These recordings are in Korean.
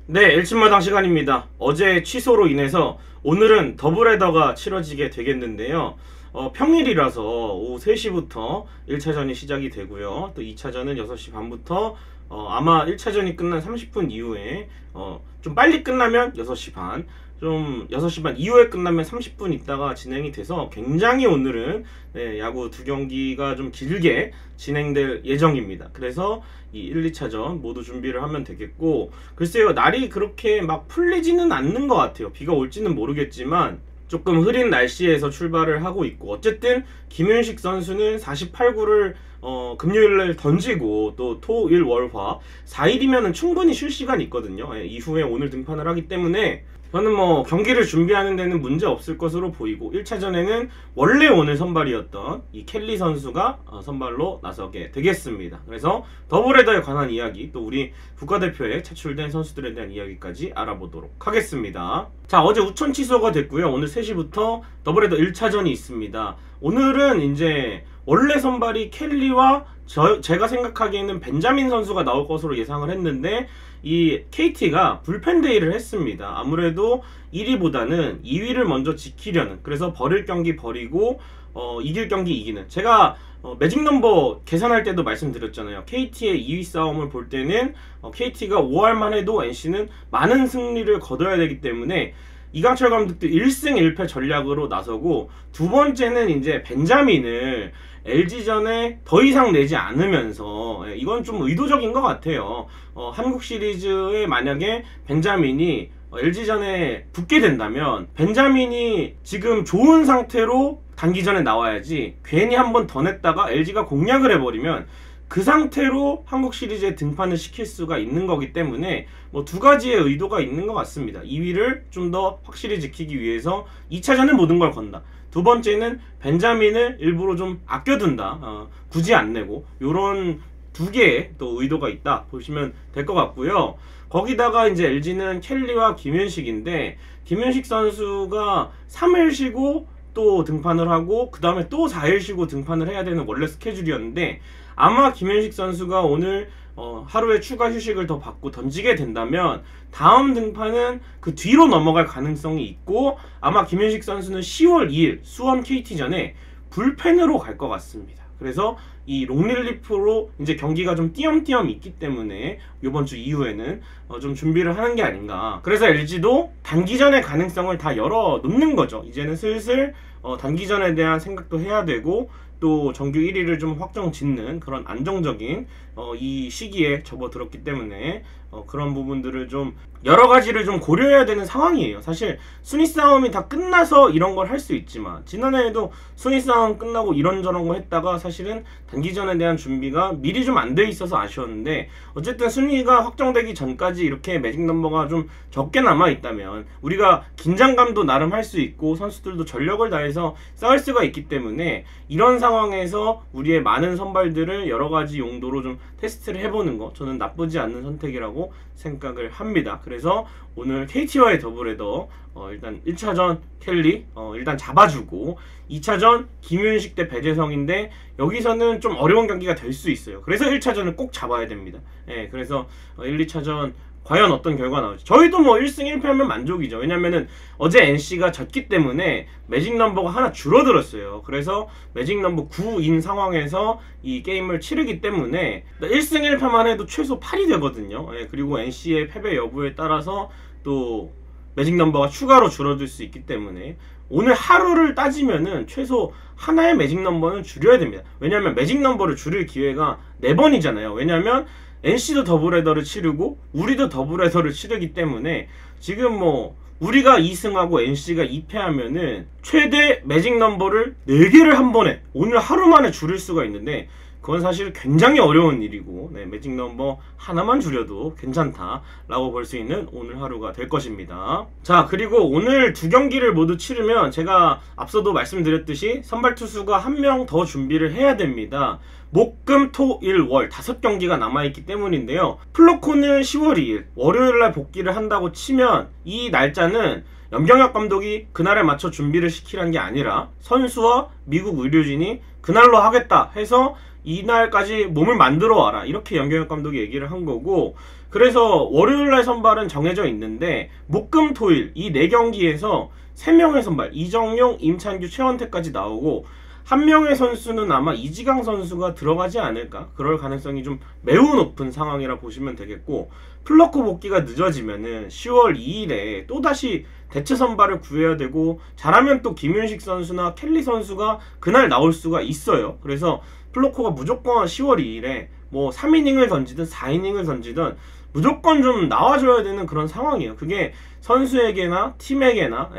네, 일침마당 시간입니다. 어제 취소로 인해서 오늘은 더블헤더가 치러지게 되겠는데요. 평일이라서 오후 3시부터 1차전이 시작이 되고요. 또 2차전은 6시 반부터 아마 1차전이 끝난 30분 이후에 좀 빨리 끝나면 6시 반, 좀 6시 반 이후에 끝나면 30분 있다가 진행이 돼서 굉장히 오늘은 야구 두 경기가 좀 길게 진행될 예정입니다. 그래서 이 1, 2차전 모두 준비를 하면 되겠고, 글쎄요, 날이 그렇게 막 풀리지는 않는 것 같아요. 비가 올지는 모르겠지만 조금 흐린 날씨에서 출발을 하고 있고, 어쨌든 김윤식 선수는 48구를 금요일날 던지고 또 토, 일, 월, 화 4일이면 충분히 쉴 시간이 있거든요. 이후에 오늘 등판을 하기 때문에 저는 뭐 경기를 준비하는 데는 문제 없을 것으로 보이고, 1차전에는 원래 오늘 선발이었던 이 켈리 선수가 선발로 나서게 되겠습니다. 그래서 더블헤더에 관한 이야기, 또 우리 국가대표에 차출된 선수들에 대한 이야기까지 알아보도록 하겠습니다. 자, 어제 우천 취소가 됐고요. 오늘 3시부터 더블헤더 1차전이 있습니다. 오늘은 이제 원래 선발이 켈리와 제가 생각하기에는 벤자민 선수가 나올 것으로 예상을 했는데, 이 KT가 불펜 데이를 했습니다. 아무래도 1위보다는 2위를 먼저 지키려는, 그래서 버릴 경기 버리고 이길 경기 이기는, 제가 매직 넘버 계산할 때도 말씀드렸잖아요. KT의 2위 싸움을 볼 때는 KT가 5할만 해도 NC는 많은 승리를 거둬야 되기 때문에 이강철 감독도 1승 1패 전략으로 나서고, 두 번째는 이제 벤자민을 LG전에 더 이상 내지 않으면서, 이건 좀 의도적인 것 같아요. 한국 시리즈에 만약에 벤자민이 LG전에 붙게 된다면 벤자민이 지금 좋은 상태로 단기전에 나와야지, 괜히 한 번 더 냈다가 LG가 공략을 해버리면 그 상태로 한국 시리즈에 등판을 시킬 수가 있는 거기 때문에 뭐 두 가지의 의도가 있는 것 같습니다. 2위를 좀 더 확실히 지키기 위해서 2차전은 모든 걸 건다. 두 번째는 벤자민을 일부러 좀 아껴둔다. 굳이 안 내고, 요런 두 개의 또 의도가 있다 보시면 될 것 같고요. 거기다가 이제 LG는 켈리와 김윤식인데, 김윤식 선수가 3일 쉬고 또 등판을 하고 그 다음에 또 4일 쉬고 등판을 해야 되는 원래 스케줄이었는데, 아마 김윤식 선수가 오늘 하루에 추가 휴식을 더 받고 던지게 된다면 다음 등판은 그 뒤로 넘어갈 가능성이 있고, 아마 김윤식 선수는 10월 2일 수원 KT전에 불펜으로 갈 것 같습니다. 그래서 이 롱릴리프로 이제 경기가 좀 띄엄띄엄 있기 때문에 이번 주 이후에는 좀 준비를 하는 게 아닌가. 그래서 LG도 단기전의 가능성을 다 열어 놓는 거죠. 이제는 슬슬 단기전에 대한 생각도 해야 되고, 또 정규 1위를 좀 확정 짓는 그런 안정적인 이 시기에 접어들었기 때문에 그런 부분들을 좀 여러 가지를 좀 고려해야 되는 상황이에요. 사실 순위 싸움이 다 끝나서 이런 걸 할 수 있지만, 지난해에도 순위 싸움 끝나고 이런저런 거 했다가 사실은 단기전에 대한 준비가 미리 좀 안 돼 있어서 아쉬웠는데, 어쨌든 순위가 확정되기 전까지 이렇게 매직 넘버가 좀 적게 남아 있다면 우리가 긴장감도 나름 할 수 있고 선수들도 전력을 다해서 싸울 수가 있기 때문에, 이런 상황에서 우리의 많은 선발들을 여러 가지 용도로 좀 테스트를 해보는 거, 저는 나쁘지 않는 선택이라고 생각을 합니다. 그래서 오늘 KT와의 더블헤더 일단 1차전 켈리 일단 잡아주고, 2차전 김윤식 대 배재성인데 여기서는 좀 어려운 경기가 될 수 있어요. 그래서 1차전을 꼭 잡아야 됩니다. 그래서 1, 2차전 과연 어떤 결과 나올지. 저희도 뭐 1승 1패하면 만족이죠. 왜냐면은 어제 NC가 졌기 때문에 매직 넘버가 하나 줄어들었어요. 그래서 매직 넘버 9인 상황에서 이 게임을 치르기 때문에 1승 1패만 해도 최소 8이 되거든요. 그리고 NC의 패배 여부에 따라서 또 매직 넘버가 추가로 줄어들 수 있기 때문에 오늘 하루를 따지면은 최소 하나의 매직 넘버는 줄여야 됩니다. 왜냐하면 매직 넘버를 줄일 기회가 4번이잖아요. 왜냐하면 NC도 더블헤더를 치르고 우리도 더블헤더를 치르기 때문에, 지금 뭐 우리가 2승하고 NC가 2패하면은 최대 매직 넘버를 4개를 한 번에 오늘 하루 만에 줄일 수가 있는데, 그건 사실 굉장히 어려운 일이고, 매직 넘버 하나만 줄여도 괜찮다라고 볼 수 있는 오늘 하루가 될 것입니다. 자, 그리고 오늘 두 경기를 모두 치르면 제가 앞서도 말씀드렸듯이 선발 투수가 한 명 더 준비를 해야 됩니다. 목, 금, 토, 일, 월 5경기가 남아있기 때문인데요. 플로코는 10월 2일 월요일날 복귀를 한다고 치면, 이 날짜는 염경엽 감독이 그날에 맞춰 준비를 시키라는 게 아니라 선수와 미국 의료진이 그날로 하겠다 해서 이날까지 몸을 만들어 와라, 이렇게 염경엽 감독이 얘기를 한 거고, 그래서 월요일날 선발은 정해져 있는데 목금토일 이 4경기에서 3명의 선발 이정용, 임찬규, 최원태까지 나오고 한 명의 선수는 아마 이지강 선수가 들어가지 않을까? 그럴 가능성이 좀 매우 높은 상황이라 보시면 되겠고, 플러코 복귀가 늦어지면은 10월 2일에 또다시 대체 선발을 구해야 되고, 잘하면 또 김윤식 선수나 켈리 선수가 그날 나올 수가 있어요. 그래서 플러코가 무조건 10월 2일에 뭐 3이닝을 던지든 4이닝을 던지든 무조건 좀 나와줘야 되는 그런 상황이에요. 그게 선수에게나 팀에게나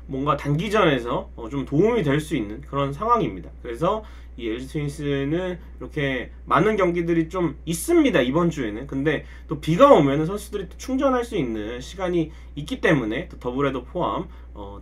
뭔가 단기전에서 좀 도움이 될 수 있는 그런 상황입니다. 그래서 이 LG 트윈스는 이렇게 많은 경기들이 좀 있습니다, 이번 주에는. 근데 또 비가 오면 선수들이 또 충전할 수 있는 시간이 있기 때문에 또 더블헤더 포함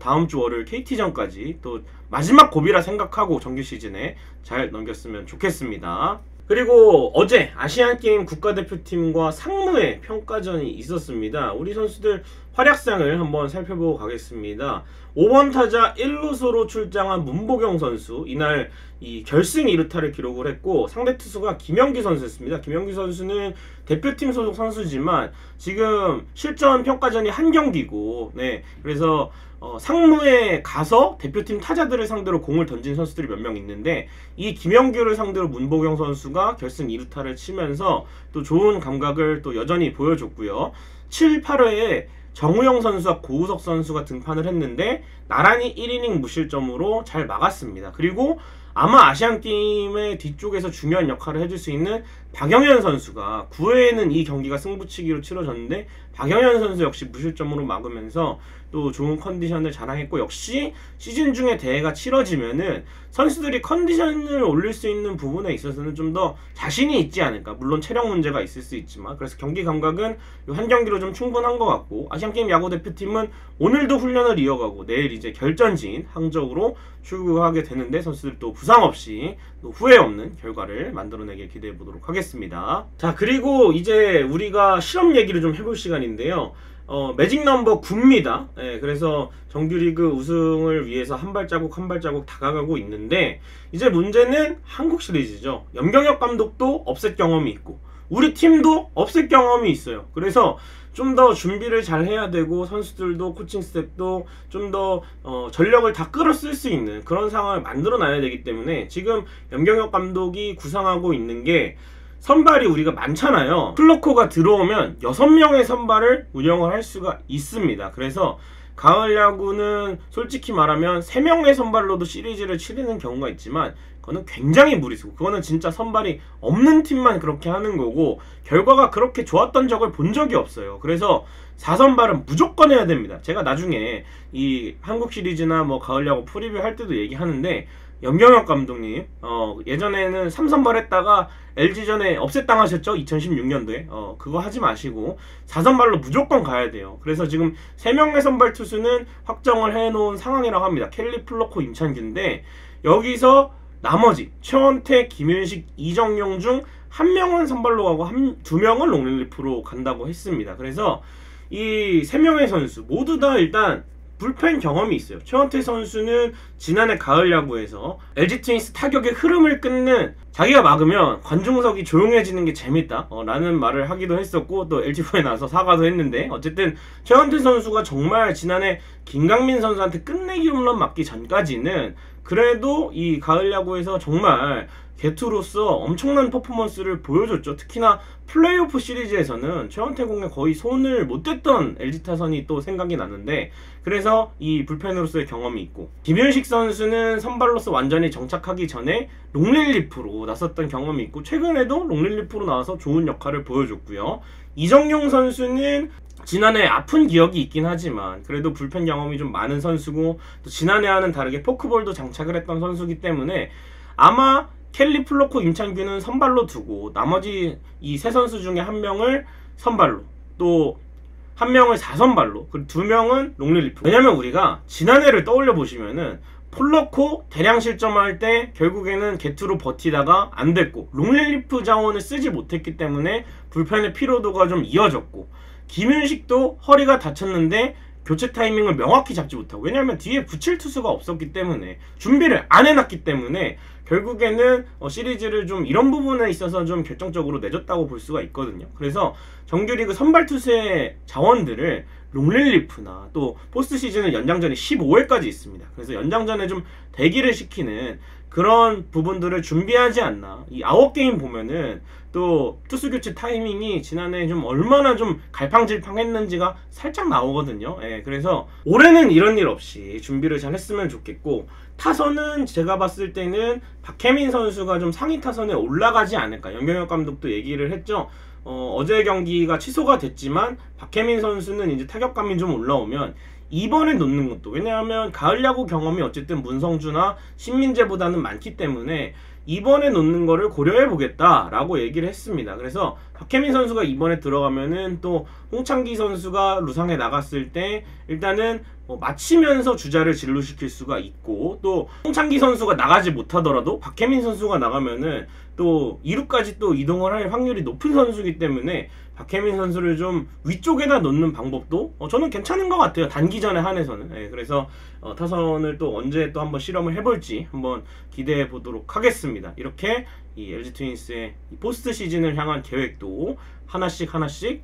다음 주 월요일 KT전까지 또 마지막 고비라 생각하고 정규 시즌에 잘 넘겼으면 좋겠습니다. 그리고 어제 아시안게임 국가대표팀과 상무의 평가전이 있었습니다. 우리 선수들 활약상을 한번 살펴보고 가겠습니다. 5번 타자 1루수로 출장한 문보경 선수, 이날 이 결승 2루타를 기록을 했고, 상대 투수가 김영기 선수였습니다. 김영기 선수는 대표팀 소속 선수지만 지금 실전 평가전이 한 경기고, 그래서 상무에 가서 대표팀 타자들을 상대로 공을 던진 선수들이 몇 명 있는데, 이 김영규를 상대로 문보경 선수가 결승 2루타를 치면서 또 좋은 감각을 또 여전히 보여줬고요. 7, 8회에 정우영 선수와 고우석 선수가 등판을 했는데 나란히 1이닝 무실점으로 잘 막았습니다. 그리고 아마 아시안게임의 뒤쪽에서 중요한 역할을 해줄 수 있는 박영현 선수가 9회에는 이 경기가 승부치기로 치러졌는데 박영현 선수 역시 무실점으로 막으면서 또 좋은 컨디션을 자랑했고, 역시 시즌 중에 대회가 치러지면은 선수들이 컨디션을 올릴 수 있는 부분에 있어서는 좀 더 자신이 있지 않을까. 물론 체력 문제가 있을 수 있지만, 그래서 경기 감각은 한 경기로 좀 충분한 것 같고, 아시안게임 야구대표팀은 오늘도 훈련을 이어가고 내일 이제 결전지인 항저우로 출국하게 되는데 선수들 또 부상 없이 또 후회 없는 결과를 만들어내길 기대해 보도록 하겠습니다. 자, 그리고 이제 우리가 실험 얘기를 좀 해볼 시간인데요. 매직 넘버 9입니다. 그래서 정규리그 우승을 위해서 한 발자국 한 발자국 다가가고 있는데, 이제 문제는 한국 시리즈죠. 염경엽 감독도 업셋 경험이 있고 우리 팀도 업셋 경험이 있어요. 그래서 좀 더 준비를 잘 해야 되고, 선수들도 코칭 스태프도 좀 더 전력을 다 끌어쓸 수 있는 그런 상황을 만들어 놔야 되기 때문에 지금 염경엽 감독이 구상하고 있는 게, 선발이 우리가 많잖아요. 플러코가 들어오면 6명의 선발을 운영을 할 수가 있습니다. 그래서 가을 야구는 솔직히 말하면 3명의 선발로도 시리즈를 치르는 경우가 있지만 그거는 굉장히 무리수고, 그거는 진짜 선발이 없는 팀만 그렇게 하는 거고 결과가 그렇게 좋았던 적을 본 적이 없어요. 그래서 4선발은 무조건 해야 됩니다. 제가 나중에 이 한국 시리즈나 뭐 가을 야구 프리뷰 할 때도 얘기하는데, 염경엽 감독님 예전에는 3선발 했다가 LG전에 업셋당하셨죠? 2016년도에. 그거 하지 마시고 4선발로 무조건 가야 돼요. 그래서 지금 3명의 선발 투수는 확정을 해놓은 상황이라고 합니다. 켈리, 플러코, 임찬규인데, 여기서 나머지 최원태, 김윤식, 이정용 중 1명은 선발로 가고 2명은 롱릴리프로 간다고 했습니다. 그래서 이 3명의 선수 모두 다 일단 불펜 경험이 있어요. 최원태 선수는 지난해 가을 야구에서 LG 트윈스 타격의 흐름을 끊는, 자기가 막으면 관중석이 조용해지는 게 재밌다 라는 말을 하기도 했었고, 또 LG부에 나서 사과도 했는데, 어쨌든 최원태 선수가 정말 지난해 김강민 선수한테 끝내기 홈런 맞기 전까지는 그래도 이 가을 야구에서 정말 개투로서 엄청난 퍼포먼스를 보여줬죠. 특히나 플레이오프 시리즈에서는 최원태 공에 거의 손을 못 댔던 LG 타선이 또 생각이 나는데, 그래서 이 불펜으로서의 경험이 있고, 김윤식 선수는 선발로서 완전히 정착하기 전에 롱릴리프로 나섰던 경험이 있고, 최근에도 롱릴리프로 나와서 좋은 역할을 보여줬고요. 이정용 선수는 지난해 아픈 기억이 있긴 하지만 그래도 불펜 경험이 좀 많은 선수고, 또 지난해와는 다르게 포크볼도 장착을 했던 선수이기 때문에 아마 켈리, 플로코, 임찬규는 선발로 두고 나머지 이 세 선수 중에 1명을 선발로, 또 1명을 4선발로, 그리고 2명은 롱릴리프. 왜냐면 우리가 지난해를 떠올려 보시면은 플러코 대량 실점할 때 결국에는 게투로 버티다가 안 됐고, 롱릴리프 자원을 쓰지 못했기 때문에 불펜의 피로도가 좀 이어졌고, 김윤식도 허리가 다쳤는데 교체 타이밍을 명확히 잡지 못하고, 왜냐하면 뒤에 붙일 투수가 없었기 때문에, 준비를 안 해놨기 때문에 결국에는 시리즈를 좀 이런 부분에 있어서 좀 결정적으로 내줬다고 볼 수가 있거든요. 그래서 정규리그 선발 투수의 자원들을 롱릴리프나 또 포스트 시즌은 연장전이 15회까지 있습니다. 그래서 연장전에 좀 대기를 시키는 그런 부분들을 준비하지 않나. 이 9게임 보면은 또 투수 교체 타이밍이 지난해 좀 얼마나 좀 갈팡질팡했는지가 살짝 나오거든요. 예, 그래서 올해는 이런 일 없이 준비를 잘 했으면 좋겠고, 타선은 제가 봤을 때는 박혜민 선수가 좀 상위 타선에 올라가지 않을까. 연경혁 감독도 얘기를 했죠. 어제 경기가 취소가 됐지만 박혜민 선수는 이제 타격감이 좀 올라오면 이번에 놓는 것도, 왜냐하면 가을 야구 경험이 어쨌든 문성주나 신민재보다는 많기 때문에 이번에 놓는 거를 고려해 보겠다라고 얘기를 했습니다. 그래서 박혜민 선수가 이번에 들어가면은 또 홍창기 선수가 루상에 나갔을 때 일단은 맞히면서 주자를 진루시킬 수가 있고, 또 홍창기 선수가 나가지 못하더라도 박혜민 선수가 나가면은 또 2루까지 또 이동을 할 확률이 높은 선수이기 때문에 박혜민 선수를 좀 위쪽에다 놓는 방법도 저는 괜찮은 것 같아요. 단기전에 한해서는. 예, 그래서 타선을 또 언제 또 한번 실험을 해볼지 한번 기대해 보도록 하겠습니다. 이렇게 이 LG 트윈스의 포스트 시즌을 향한 계획도 하나씩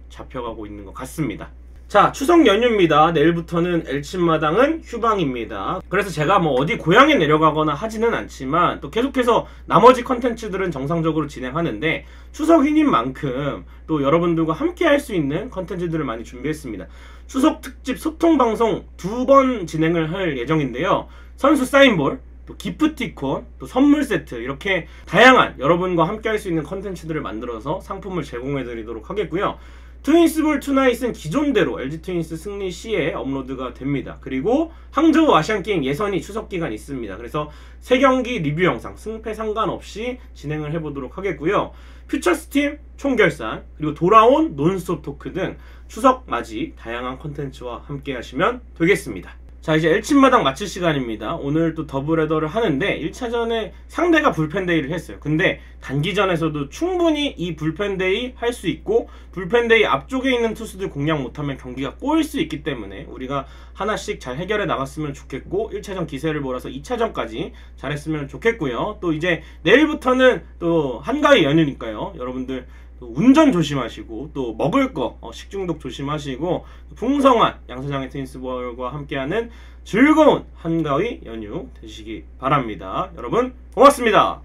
잡혀가고 있는 것 같습니다. 자, 추석 연휴입니다. 내일부터는 엘침마당은 휴방입니다. 그래서 제가 뭐 어디 고향에 내려가거나 하지는 않지만 또 계속해서 나머지 컨텐츠들은 정상적으로 진행하는데, 추석인 만큼 또 여러분들과 함께 할 수 있는 컨텐츠들을 많이 준비했습니다. 추석 특집 소통방송 2번 진행을 할 예정인데요. 선수 사인볼, 또 기프티콘, 또 선물 세트, 이렇게 다양한 여러분과 함께 할 수 있는 컨텐츠들을 만들어서 상품을 제공해 드리도록 하겠고요. 트윈스볼 투나잇은 기존대로 LG 트윈스 승리 시에 업로드가 됩니다. 그리고 항저우 아시안게임 예선이 추석 기간 있습니다. 그래서 3경기 리뷰 영상 승패 상관없이 진행을 해보도록 하겠고요. 퓨처스팀 총결산, 그리고 돌아온 논스톱 토크 등 추석 맞이 다양한 컨텐츠와 함께 하시면 되겠습니다. 자, 이제 엘침마당 마칠 시간입니다. 오늘 또 더블헤더를 하는데 1차전에 상대가 불펜데이를 했어요. 근데 단기전에서도 충분히 이 불펜데이 할 수 있고, 불펜데이 앞쪽에 있는 투수들 공략 못하면 경기가 꼬일 수 있기 때문에 우리가 하나씩 잘 해결해 나갔으면 좋겠고, 1차전 기세를 몰아서 2차전까지 잘했으면 좋겠고요. 또 이제 내일부터는 또 한가위 연휴니까요. 여러분들 운전 조심하시고, 또 먹을 거 식중독 조심하시고, 풍성한 양서장의 트윈스볼과 함께하는 즐거운 한가위 연휴 되시기 바랍니다. 여러분 고맙습니다.